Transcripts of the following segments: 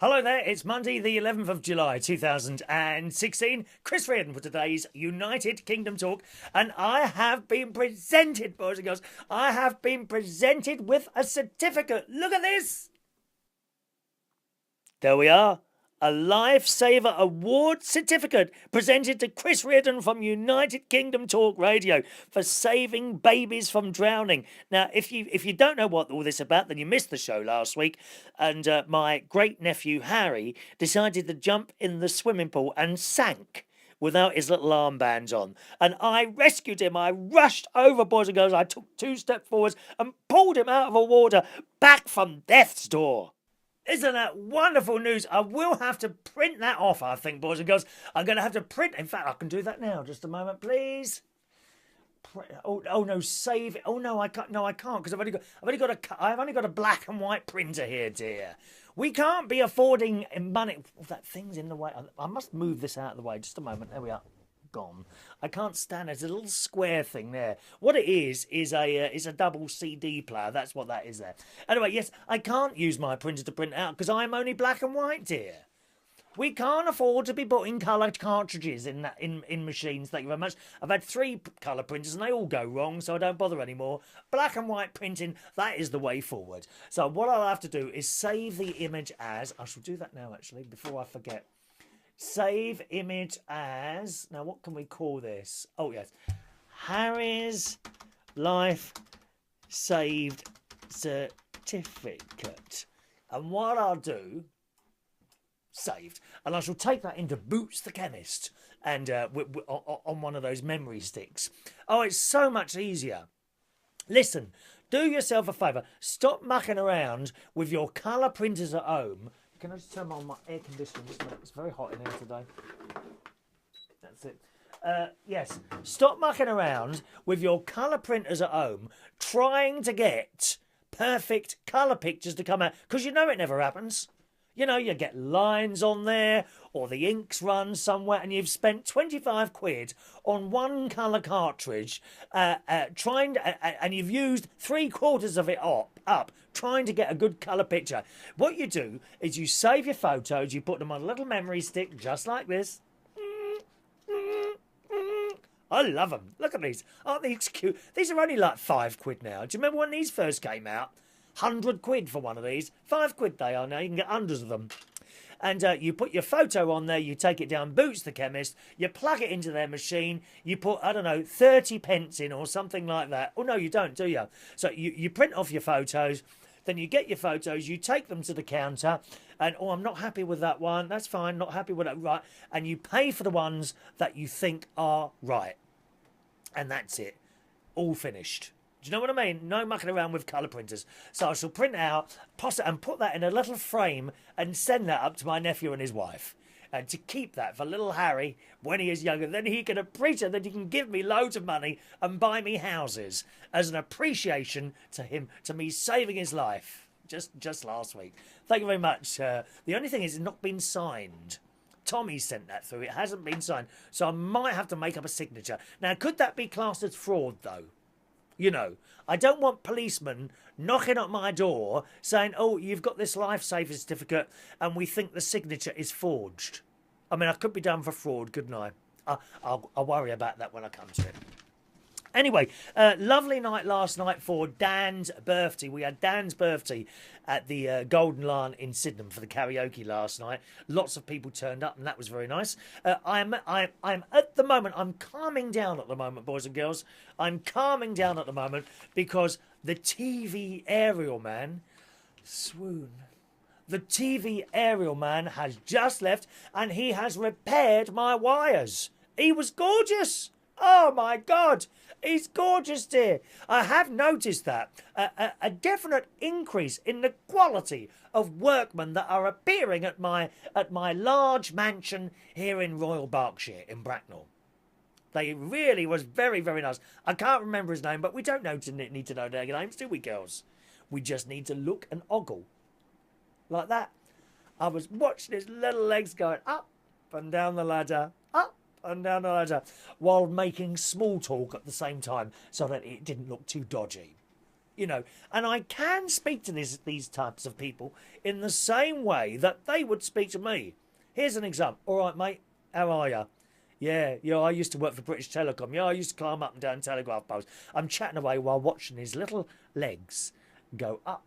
Hello there, it's Monday the 11th of July 2016. Chris Reardon for today's United Kingdom Talk, and I have been presented, boys and girls, I have been presented with a certificate. Look at this! There we are. A Lifesaver Award certificate presented to Chris Reardon from United Kingdom Talk Radio for saving babies from drowning. Now, if you don't know what all this is about, then you missed the show last week. And my great nephew Harry decided to jump in the swimming pool and sank without his little armbands on. And I rescued him. I rushed over, boys and girls. I took 2 steps forwards and pulled him out of the water back from death's door. Isn't that wonderful news? I will have to print that off, I think, boys and girls. I'm going to have to print. In fact, I can do that now. Just a moment, please. Oh no, save it. Oh no, I can't. No, I can't because I've only got a black and white printer here, dear. We can't be affording money. That thing's in the way. I must move this out of the way. Just a moment. There we are. Gone. I can't stand it. It's a little square thing there. What it is a double CD player. That's what that is there. Anyway, yes, I can't use my printer to print out because I'm only black and white, dear. We can't afford to be putting colour cartridges in machines. Thank you very much. I've had 3 colour printers and they all go wrong, so I don't bother anymore. Black and white printing, that is the way forward. So what I'll have to do is save the image as... I shall do that now, actually, before I forget. Save image as... Now, what can we call this? Oh, yes. Harry's Life Saved Certificate. And what I'll do... Saved. And I shall take that into Boots the Chemist and on one of those memory sticks. Oh, it's so much easier. Listen, do yourself a favour. Stop mucking around with your colour printers at home. Can I just turn on my air conditioning? It's very hot in here today. That's it. Yes, stop mucking around with your colour printers at home trying to get perfect colour pictures to come out, because you know it never happens. You know, you get lines on there, or the ink's run somewhere, and you've spent 25 quid on one colour cartridge, and you've used 3/4 of it up trying to get a good colour picture. What you do is you save your photos, you put them on a little memory stick, just like this. I love them. Look at these. Aren't these cute? These are only like 5 quid now. Do you remember when these first came out? 100 quid for one of these. 5 quid they are now. You can get hundreds of them. And you put your photo on there, you take it down Boots the Chemist, you plug it into their machine, you put, I don't know, 30 pence in or something like that. Oh, no, you don't, do you? So you print off your photos, then you get your photos, you take them to the counter, and, oh, I'm not happy with that one. That's fine, not happy with that, right. And you pay for the ones that you think are right. And that's it. All finished. Do you know what I mean? No mucking around with colour printers. So I shall print out, and put that in a little frame and send that up to my nephew and his wife. And to keep that for little Harry when he is younger. Then he can appreciate that he can give me loads of money and buy me houses as an appreciation to him, to me saving his life just last week. Thank you very much. The only thing is it's not been signed. Tommy sent that through. It hasn't been signed. So I might have to make up a signature. Now, could that be classed as fraud, though? You know, I don't want policemen knocking at my door saying, oh, you've got this lifesaver certificate and we think the signature is forged. I mean, I could be done for fraud, couldn't I? I'll worry about that when I come to it. Anyway, lovely night last night for Dan's birthday. We had Dan's birthday at the Golden Lion in Sydenham for the karaoke last night. Lots of people turned up, and that was very nice. I'm at the moment, I'm calming down at the moment, boys and girls. I'm calming down at the moment because the TV aerial man, swoon. The TV aerial man has just left, and he has repaired my wires. He was gorgeous. Oh, my God. He's gorgeous, dear. I have noticed that. A definite increase in the quality of workmen that are appearing at my large mansion here in Royal Berkshire, in Bracknell. They really was very, very nice. I can't remember his name, but we don't need to know their names, do we, girls? We just need to look and ogle. Like that. I was watching his little legs going up and down the ladder, up and down the ladder, while making small talk at the same time so that it didn't look too dodgy. you know. And I can speak to these types of people in the same way that they would speak to me. Here's an example. All right, mate, how are you? Yeah, I used to work for British Telecom. Yeah, I used to climb up and down telegraph poles. I'm chatting away while watching his little legs go up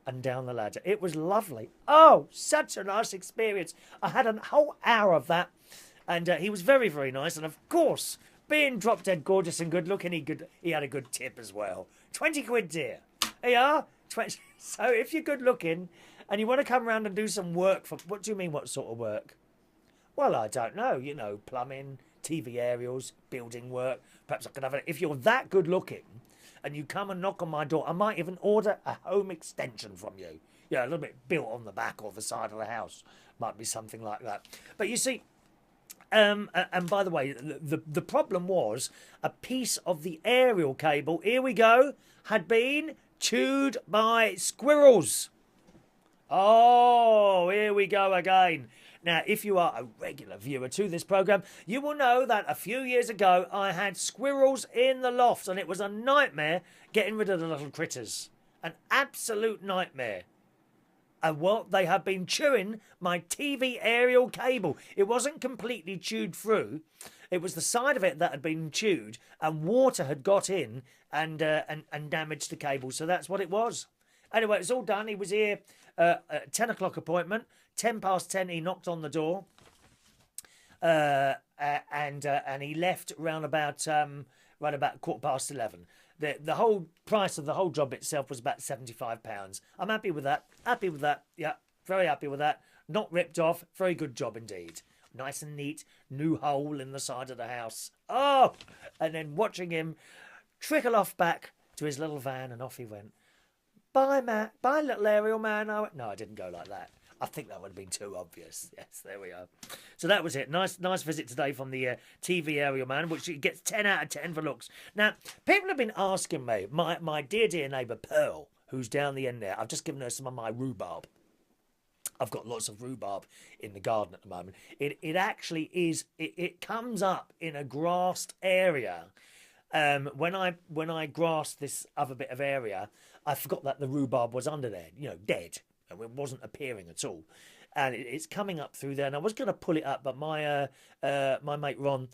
and down the ladder. It was lovely. Oh, such a nice experience. I had a whole hour of that, and he was very, very nice. And of course, being drop dead gorgeous and good looking, he had a good tip as well. 20 quid, dear. Here you are. 20. So if you're good looking and you want to come around and do some work for, what do you mean, what sort of work? Well, I don't know, you know, plumbing, TV aerials, building work. Perhaps I could have it. If you're that good looking and you come and knock on my door, I might even order a home extension from you. Yeah, a little bit built on the back or the side of the house. Might be something like that. But you see, and by the way, the problem was a piece of the aerial cable, here we go, had been chewed by squirrels. Oh, here we go again. Now, if you are a regular viewer to this programme, you will know that a few years ago I had squirrels in the loft and it was a nightmare getting rid of the little critters. An absolute nightmare. And well, they have been chewing my TV aerial cable. It wasn't completely chewed through. It was the side of it that had been chewed and water had got in and damaged the cable. So that's what it was. Anyway, it's all done. He was here at 10 o'clock appointment. 10 past 10, he knocked on the door, and he left round about 11:15. The whole price of the whole job itself was about £75. I'm happy with that. Happy with that. Yeah, very happy with that. Not ripped off. Very good job indeed. Nice and neat. New hole in the side of the house. Oh, and then watching him trickle off back to his little van, and off he went. Bye, Matt. Bye, little aerial man. No, I didn't go like that. I think that would have been too obvious. Yes, there we are. So that was it. Nice visit today from the TV aerial man, which gets 10 out of 10 for looks. Now, people have been asking me, my dear neighbour Pearl, who's down the end there, I've just given her some of my rhubarb. I've got lots of rhubarb in the garden at the moment. It actually is, it comes up in a grassed area. When I grassed this other bit of area, I forgot that the rhubarb was under there, you know, dead. It wasn't appearing at all, and it's coming up through there. And I was going to pull it up, but my mate Ron,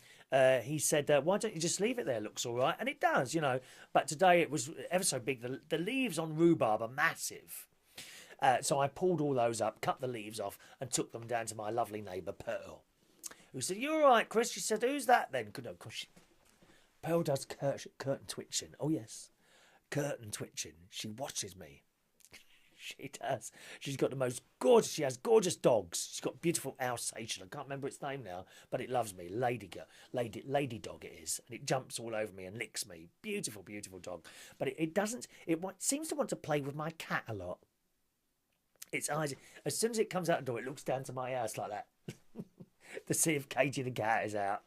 he said, "Why don't you just leave it there? It looks all right," and it does, you know. But today it was ever so big. The leaves on rhubarb are massive, so I pulled all those up, cut the leaves off, and took them down to my lovely neighbour Pearl, who said, "You all right, Chris?" She said, "Who's that then?" No, Pearl does curtain twitching. Oh yes, curtain twitching. She watches me. She does. She's got the most gorgeous. She has gorgeous dogs. She's got beautiful Alsatian. I can't remember its name now, but it loves me. Lady dog it is, and it jumps all over me and licks me. Beautiful, beautiful dog. But it doesn't. It seems to want to play with my cat a lot. Its eyes. As soon as it comes out the door, it looks down to my house like that to see if Katie the cat is out.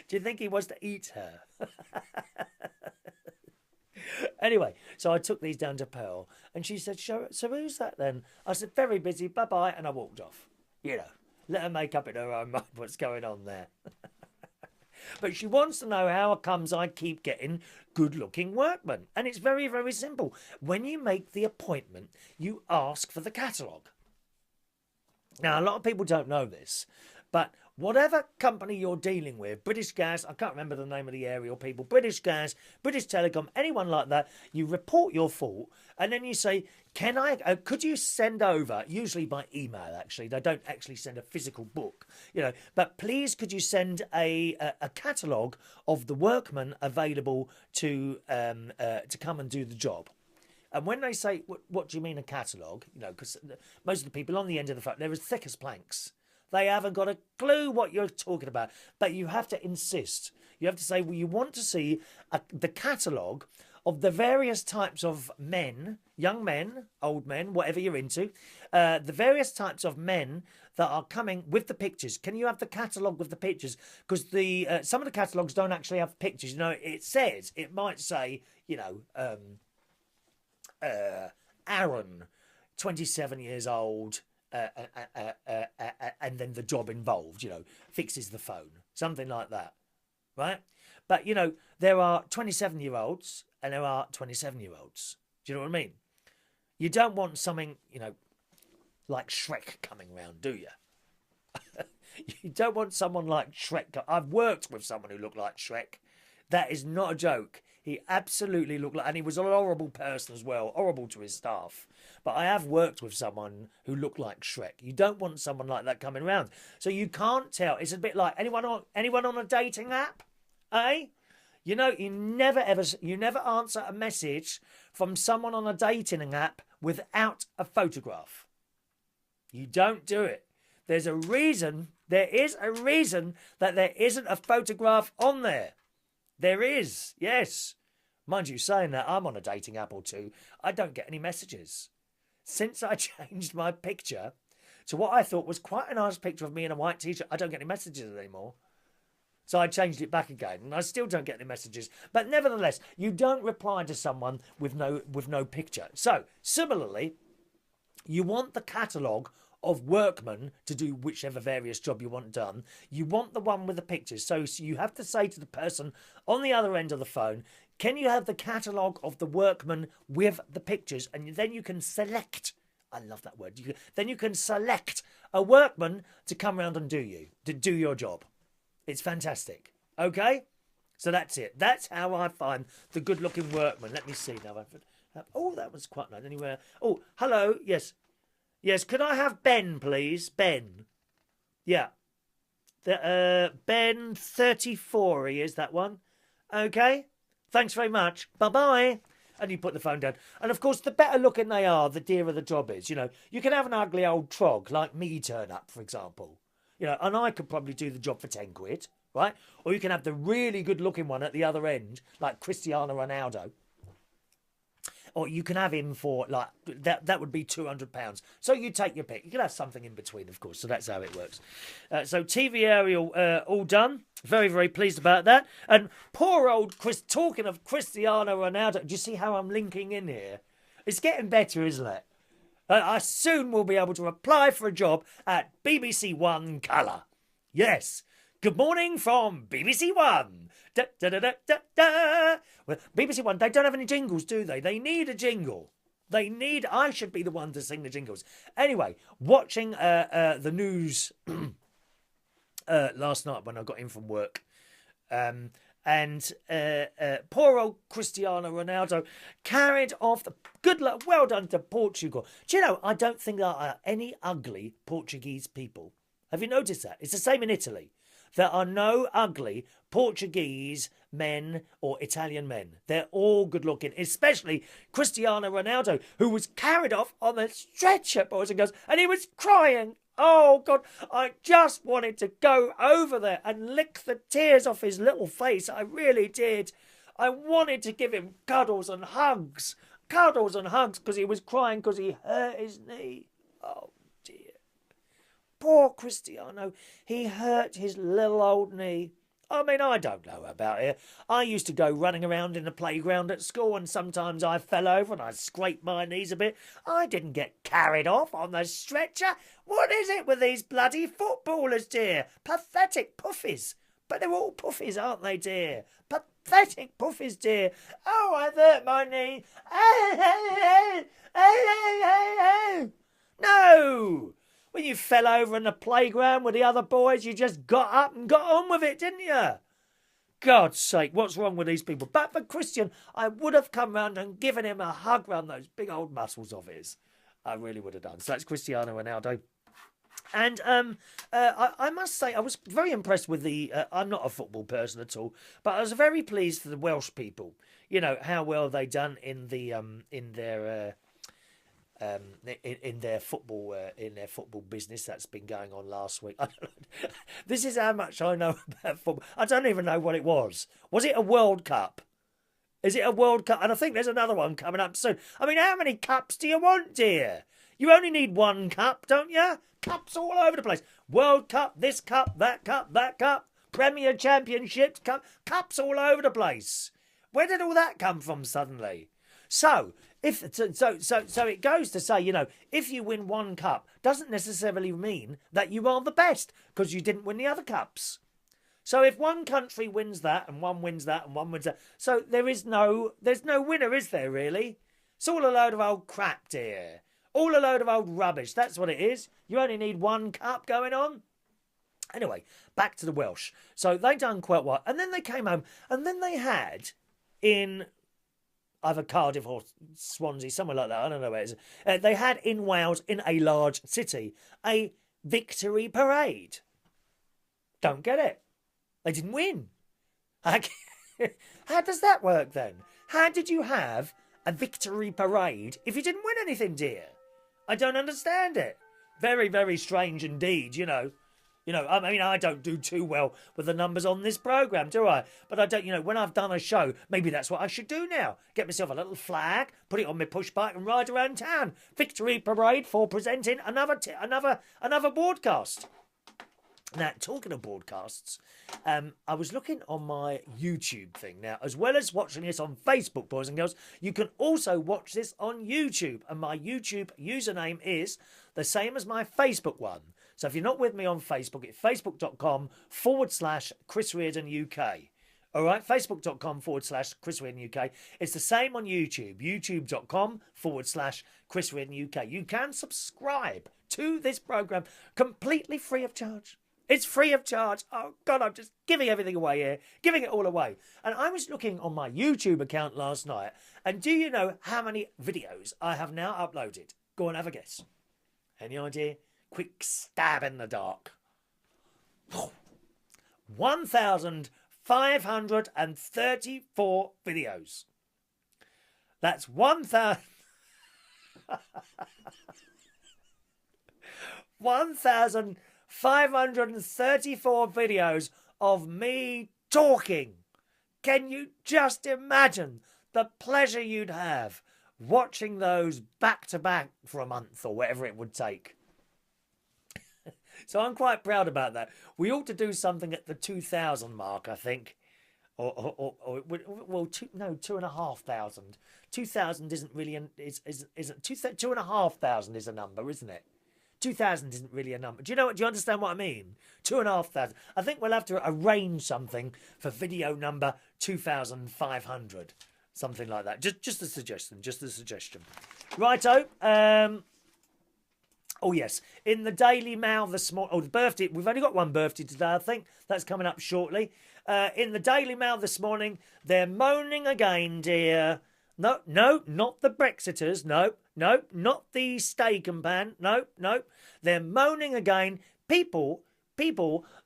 Do you think he wants to eat her? Anyway, so I took these down to Pearl, and she said, so who's that then? I said, very busy, bye-bye, and I walked off. You know, let her make up in her own mind what's going on there. But she wants to know how it comes I keep getting good-looking workmen. And it's very, very simple. When you make the appointment, you ask for the catalogue. Now, a lot of people don't know this, but whatever company you're dealing with, British Gas, I can't remember the name of the aerial people, British Gas, British Telecom, anyone like that, you report your fault, and then you say, could you send over, usually by email actually, they don't actually send a physical book, you know, but please could you send a catalogue of the workmen available to come and do the job. And when they say, what do you mean a catalogue? You know, because most of the people on the end of the phone, they're as thick as planks. They haven't got a clue what you're talking about. But you have to insist. You have to say, well, you want to see the catalogue of the various types of men, young men, old men, whatever you're into, the various types of men that are coming with the pictures. Can you have the catalogue with the pictures? Because some of the catalogues don't actually have pictures. You know, it might say, you know, Aaron, 27 years old, and then the job involved, you know, fixes the phone, something like that, right? But, you know, there are 27-year-olds and there are 27-year-olds. Do you know what I mean? You don't want something, you know, like Shrek coming round, do you? You don't want someone like Shrek. I've worked with someone who looked like Shrek. That is not a joke. He absolutely looked like, and he was a horrible person as well, horrible to his staff. But I have worked with someone who looked like Shrek. You don't want someone like that coming around. So you can't tell. It's a bit like anyone on a dating app, eh? You know, you never answer a message from someone on a dating app without a photograph. You don't do it. There's a reason. There is a reason that there isn't a photograph on there. There is, yes. Mind you, saying that, I'm on a dating app or two. I don't get any messages. Since I changed my picture to what I thought was quite a nice picture of me in a white t-shirt, I don't get any messages anymore. So I changed it back again, and I still don't get any messages. But nevertheless, you don't reply to someone with no picture. So, similarly, you want the catalogue of workmen to do whichever various job you want done. You want the one with the pictures. So you have to say to the person on the other end of the phone, can you have the catalogue of the workmen with the pictures? And then you can select, I love that word, then you can select a workman to come round and to do your job. It's fantastic. Okay? So that's it. That's how I find the good-looking workman. Let me see now. Oh, that was quite nice. Anywhere. Oh, hello. Yes. Yes, could I have Ben, please? Ben. Yeah. Ben 34, he is, that one. Okay. Thanks very much. Bye-bye. And you put the phone down. And, of course, the better looking they are, the dearer the job is. You know, you can have an ugly old trog like me turn up, for example. You know, and I could probably do the job for 10 quid, right? Or you can have the really good-looking one at the other end, like Cristiano Ronaldo. Or you can have him for, like, that would be £200. So you take your pick. You can have something in between, of course. So that's how it works. So TV aerial all done. Very, very pleased about that. And poor old Chris, talking of Cristiano Ronaldo, do you see how I'm linking in here? It's getting better, isn't it? I soon will be able to apply for a job at BBC One Colour. Yes. Good morning from BBC One. Da, da, da, da, da, da. Well, BBC One, they don't have any jingles, do they? They need a jingle. I should be the one to sing the jingles. Anyway, watching the news last night when I got in from work. And poor old Cristiano Ronaldo carried off the good luck. Well done to Portugal. Do you know, I don't think there are any ugly Portuguese people. Have you noticed that? It's the same in Italy. There are no ugly Portuguese men or Italian men. They're all good looking, especially Cristiano Ronaldo, who was carried off on a stretcher, boys and girls, and he was crying. Oh, God, I just wanted to go over there and lick the tears off his little face. I really did. I wanted to give him cuddles and hugs, because he was crying because he hurt his knee. Oh, dear. Poor Cristiano, he hurt his little old knee. I mean, I don't know about it. I used to go running around in the playground at school and sometimes I fell over and I scraped my knees a bit. I didn't get carried off on the stretcher. What is it with these bloody footballers, dear? Pathetic puffies. But they're all puffies, aren't they, dear? Pathetic puffies, dear. Oh, I hurt my knee. No! When you fell over in the playground with the other boys, you just got up and got on with it, didn't you? God's sake, what's wrong with these people? But for Christian, I would have come round and given him a hug round those big old muscles of his. I really would have done. So that's Cristiano Ronaldo. And I must say, I was very impressed with the... I'm not a football person at all, but I was very pleased for the Welsh people. You know, how well they done in their football business that's been going on last week. This is how much I know about football. I don't even know what it was. Was it a World Cup? Is it a World Cup? And I think there's another one coming up soon. I mean, how many cups do you want, dear? You only need one cup, don't you? Cups all over the place. World Cup, this cup, that cup, that cup. Premier Championships, cups all over the place. Where did all that come from suddenly? So it goes to say, you know, if you win one cup, doesn't necessarily mean that you are the best, because you didn't win the other cups. So if one country wins that, and one wins that, and one wins that, so there's no winner, is there really? It's all a load of old crap, dear. All a load of old rubbish. That's what it is. You only need one cup going on. Anyway, back to the Welsh. So they done quite well. And then they came home. And then they had in either Cardiff or Swansea, somewhere like that. I don't know where it is. They had in Wales, in a large city, a victory parade. Don't get it. They didn't win. How does that work then? How did you have a victory parade if you didn't win anything, dear? I don't understand it. Very, very strange indeed, you know. I mean, I don't do too well with the numbers on this programme, do I? But I don't, when I've done a show, maybe that's what I should do now. Get myself a little flag, put it on my push bike and ride around town. Victory parade for presenting another broadcast. Now, talking of broadcasts, I was looking on my YouTube thing. Now, as well as watching this on Facebook, boys and girls, you can also watch this on YouTube. And my YouTube username is the same as my Facebook one. So if you're not with me on Facebook, it's facebook.com/Chris Reardon UK. All right, facebook.com/Chris Reardon UK. It's the same on YouTube, youtube.com/Chris Reardon UK. You can subscribe to this programme completely free of charge. It's free of charge. Oh, God, I'm just giving everything away here. Giving it all away. And I was looking on my YouTube account last night. And do you know how many videos I have now uploaded? Go on, have a guess. Any idea? Quick stab in the dark. 1,534 videos. That's 1,534 videos of me talking. Can you just imagine the pleasure you'd have watching those back to back for a month or whatever it would take? So I'm quite proud about that. We ought to do something at the 2,000 mark, I think. Well, 2,500. 2,000 isn't really, isn't 2,500 is a number, isn't it? 2,000 isn't really a number. Do you understand what I mean? 2,500. I think we'll have to arrange something for video number 2,500. Something like that. Just a suggestion. Righto. Oh, yes. In the Daily Mail this morning... Oh, the birthday... We've only got one birthday today, I think. That's coming up shortly. In the Daily Mail this morning, they're moaning again, dear. No, not the Brexiters. No, not the steak and pan. No. They're moaning again. People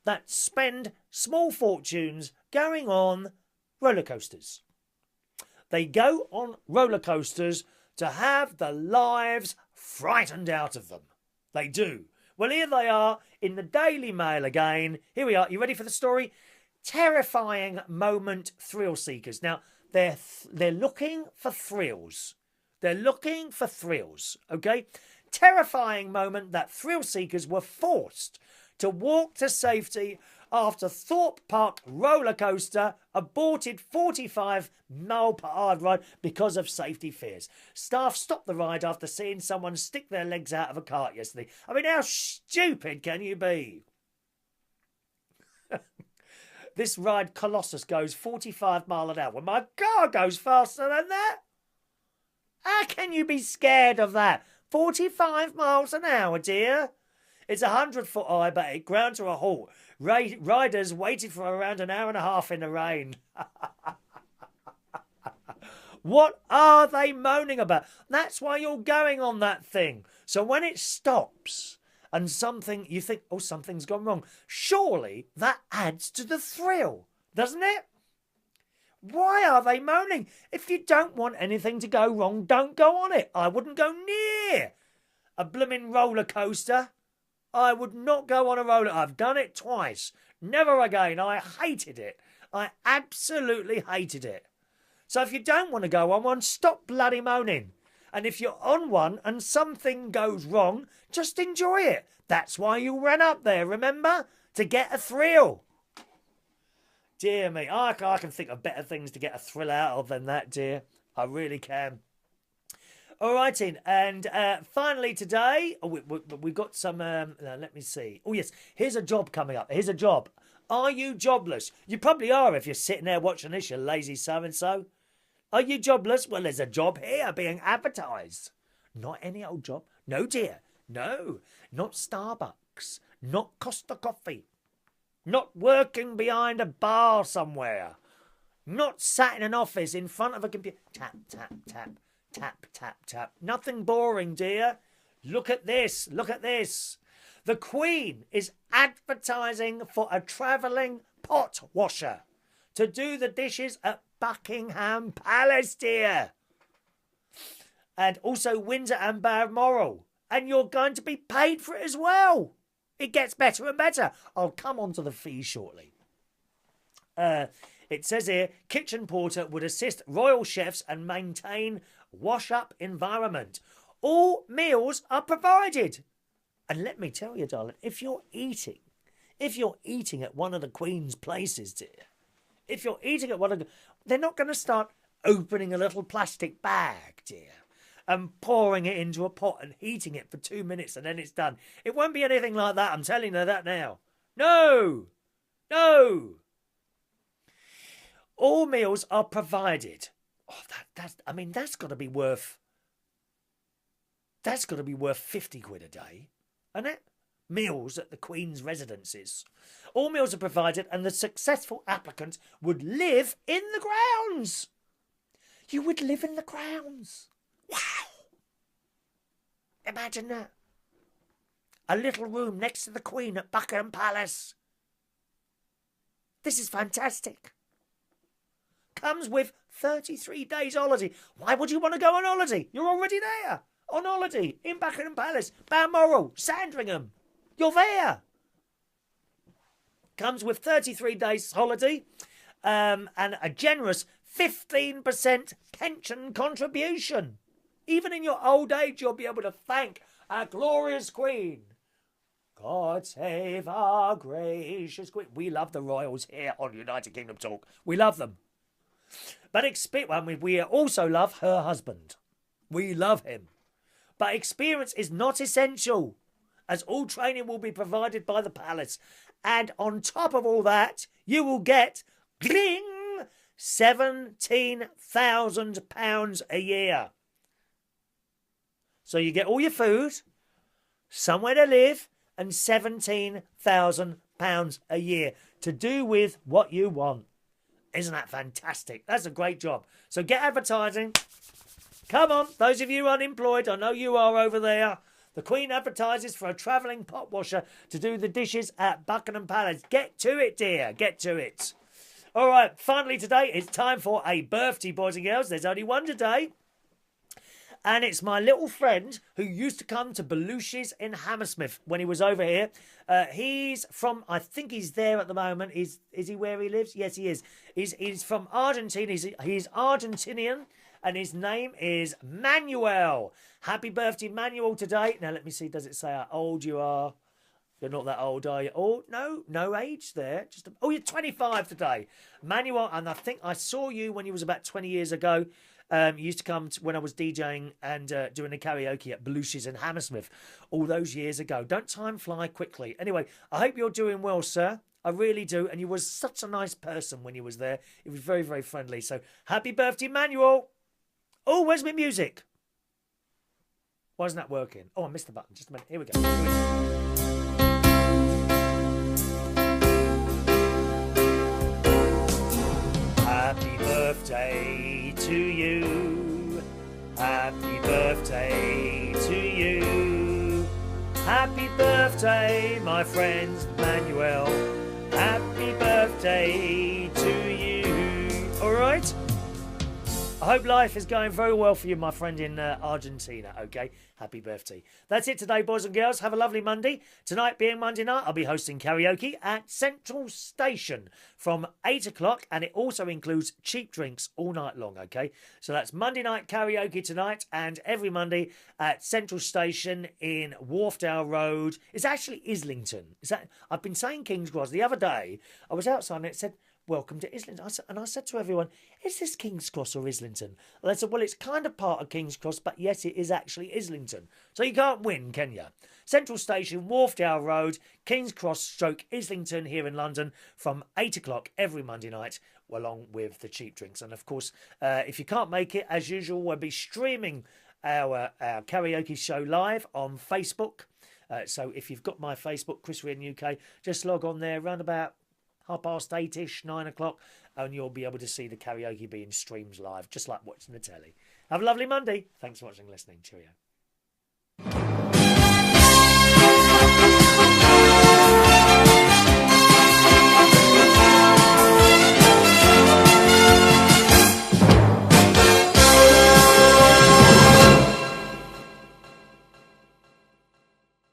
that spend small fortunes going on roller coasters. They go on roller coasters to have their lives frightened out of them. They do. Well, here they are in the Daily Mail again. Here we are. You ready for the story? Terrifying moment thrill seekers. Now, they're looking for thrills. They're looking for thrills, okay? Terrifying moment that thrill seekers were forced to walk to safety after Thorpe Park roller coaster aborted 45-mile-per-hour ride because of safety fears. Staff stopped the ride after seeing someone stick their legs out of a cart yesterday. I mean, how stupid can you be? This ride Colossus goes 45 miles an hour. Well, my car goes faster than that. How can you be scared of that? 45 miles an hour, dear. It's 100-foot high, but it ground to a halt. Riders waited for around an hour and a half in the rain. What are they moaning about? That's why you're going on that thing. So when it stops and you think, oh, something's gone wrong, surely that adds to the thrill, doesn't it? Why are they moaning? If you don't want anything to go wrong, don't go on it. I wouldn't go near a blooming roller coaster. I would not go on a roller. I've done it twice. Never again. I hated it. I absolutely hated it. So if you don't want to go on one, stop bloody moaning. And if you're on one and something goes wrong, just enjoy it. That's why you ran up there, remember? To get a thrill. Dear me, I can think of better things to get a thrill out of than that, dear. I really can. All right, and finally today, we've got some, let me see. Oh, yes, here's a job coming up. Here's a job. Are you jobless? You probably are if you're sitting there watching this, you lazy so-and-so. Are you jobless? Well, there's a job here being advertised. Not any old job. No, dear. No. Not Starbucks. Not Costa Coffee. Not working behind a bar somewhere. Not sat in an office in front of a computer. Tap, tap, tap. Tap, tap, tap. Nothing boring, dear. Look at this. Look at this. The Queen is advertising for a travelling pot washer to do the dishes at Buckingham Palace, dear. And also Windsor and Balmoral. And you're going to be paid for it as well. It gets better and better. I'll come on to the fees shortly. It says here, kitchen porter would assist royal chefs and maintain wash-up environment. All meals are provided. And let me tell you, darling, if you're eating at one of the Queen's places, dear, if you're eating at one of the... They're not going to start opening a little plastic bag, dear, and pouring it into a pot and heating it for 2 minutes and then it's done. It won't be anything like that. I'm telling you that now. No! No! All meals are provided. Oh, that's got to be worth... That's got to be worth 50 quid a day, isn't it? Meals at the Queen's residences. All meals are provided and the successful applicant would live in the grounds. You would live in the grounds. Wow. Imagine that. A little room next to the Queen at Buckingham Palace. This is fantastic. Comes with 33 days holiday. Why would you want to go on holiday? You're already there. On holiday in Buckingham Palace, Balmoral, Sandringham. You're there. Comes with 33 days holiday and a generous 15% pension contribution. Even in your old age, you'll be able to thank our glorious Queen. God save our gracious Queen. We love the royals here on United Kingdom Talk. We love them. But we also love her husband. We love him. But experience is not essential, as all training will be provided by the palace. And on top of all that, you will get, gling, £17,000 a year. So you get all your food, somewhere to live, and £17,000 a year to do with what you want. Isn't that fantastic? That's a great job. So get advertising. Come on, those of you unemployed, I know you are over there. The Queen advertises for a travelling pot washer to do the dishes at Buckingham Palace. Get to it, dear. Get to it. All right, finally today, it's time for a birthday, boys and girls. There's only one today. And it's my little friend who used to come to Belushi's in Hammersmith when he was over here. He's from, I think he's there at the moment. Is he where he lives? Yes, he is. He's from Argentina. He's Argentinian. And his name is Manuel. Happy birthday, Manuel, today. Now, let me see. Does it say how old you are? You're not that old, are you? Oh, no age there. You're 25 today. Manuel, and I think I saw you when you was about 20 years ago. You used to come when I was DJing and doing the karaoke at Belushi's in Hammersmith all those years ago. Don't time fly quickly. Anyway, I hope you're doing well, sir. I really do. And you was such a nice person when you was there. It was very, very friendly. So, happy birthday, Manuel. Oh, where's my music? Why isn't that working? Oh, I missed the button. Just a minute. Here we go. Happy birthday to you. Happy birthday to you. Happy birthday, my friend Manuel. Happy birthday to you. All right? I hope life is going very well for you, my friend in Argentina, okay? Happy birthday. That's it today, boys and girls. Have a lovely Monday. Tonight, being Monday night, I'll be hosting karaoke at Central Station from 8 o'clock, and it also includes cheap drinks all night long, okay? So that's Monday night karaoke tonight, and every Monday at Central Station in Wharfdale Road. It's actually Islington. I've been saying King's Cross. The other day, I was outside and it said, welcome to Islington. And I said to everyone, is this King's Cross or Islington? And they said, well, it's kind of part of King's Cross, but yes, it is actually Islington. So you can't win, can you? Central Station, Wharfdale Road, King's Cross, Islington here in London from 8 o'clock every Monday night, along with the cheap drinks. And of course, if you can't make it, as usual, we'll be streaming our karaoke show live on Facebook. So if you've got my Facebook, Chris Reardon UK, just log on there around about 8:30ish, 9 o'clock, and you'll be able to see the karaoke being streamed live, just like watching the telly. Have a lovely Monday. Thanks for watching and listening. Cheerio.